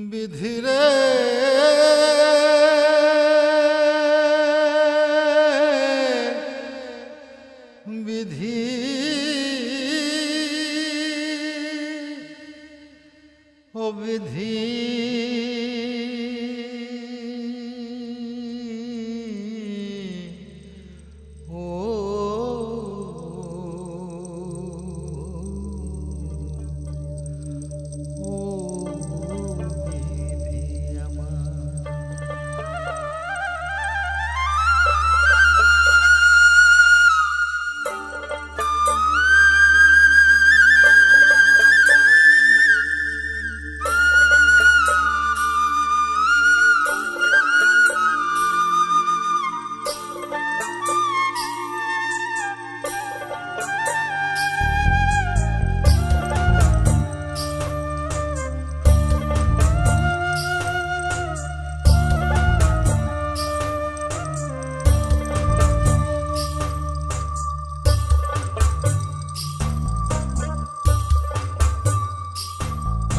বিধিরে বিধি ও বিধি ও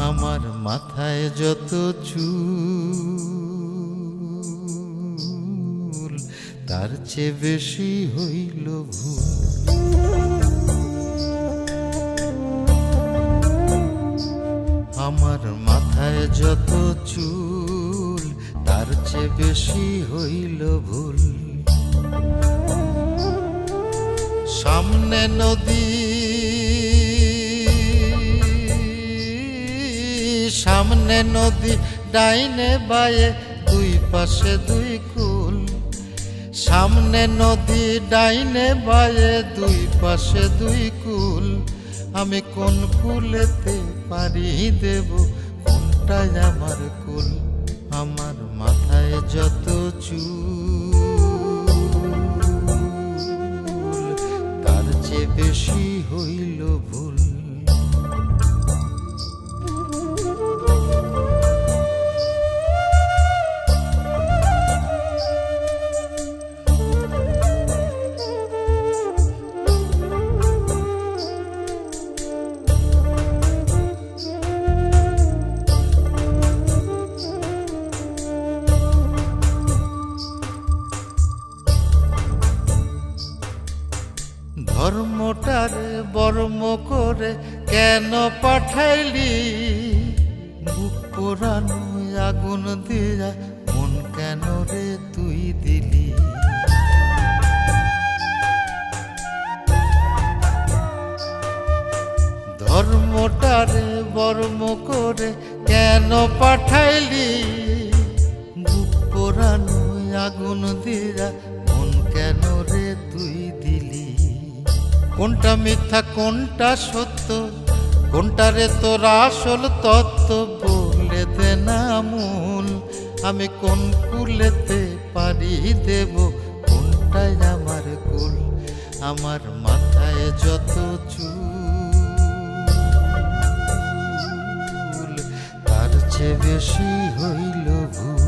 আমার মাথায় যত চুল তার চেয়ে বেশি হইল ভুল। আমার মাথায় যত চুল তার চেয়ে বেশি হইল ভুল। সামনে নদী সামনে নদী ডাইনে বায়ে দুই পাশে দুই কুল। সামনে নদী ডাইনে বায়ে দুই পাশে দুই কুল। আমি কোন কুলেতে পারি দেব কোনটাই আমার কুল। আমার মাথায় যত চুল তার চেয়ে বেশি হইল ভুল। ধর্মটারে বর্ম করে কেন পাঠাইলি? বুক পোড়ানো আগুন দিয়া মন কেন রে তুই দিলি? ধর্মটারে বর্ম করে কেন পাঠাইলি? বুক পোড়ানো আগুন দিয়া মন কেন রে তুই দিলি? কোনটা মিথ্যা কোনটা সত্য কোনটারে তোর আসল তত্ত্ব বলে দে না মূল। আমি কোন কুলেতে পারি দেব কোনটাই আমার কুল। আমার মাথায় যত চুল তার চেয়ে বেশি হইল ভুল।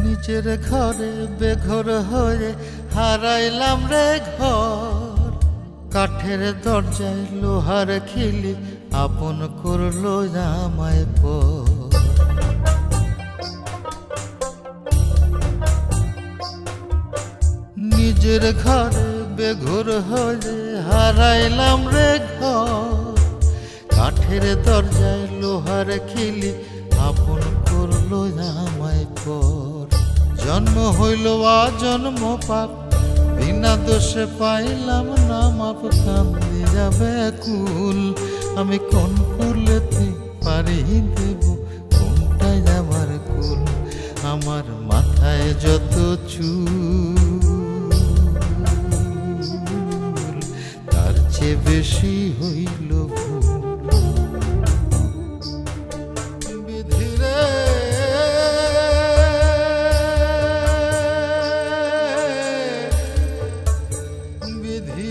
নিজের ঘরে বেঘর হয়ে হারাইলাম রে ঘর। কাঠের দরজায় লোহার খিলি আপন করলো আমায় পর। নিজের ঘরে বেঘর হয়ে হারাইলাম রে ঘর। কাঠের দরজায় লোহার খিলি আপন করলো আমায় পর। জন্ম হইল জন্ম পাপ বিনা দোষে পাইলাম না মাপ। কান্দি যাবে কুল আমি কোন কুলেতে পারি দেব কোনটাই আমার কুল। আমার মাথায় যত চুল তার চেয়ে বেশি হইল ভুল। বিধি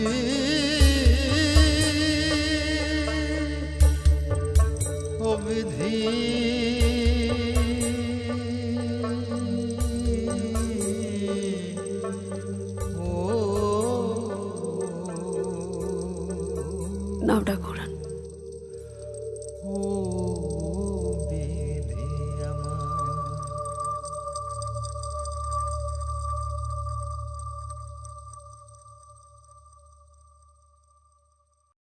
ও বিধি নাও ডাকো ওরা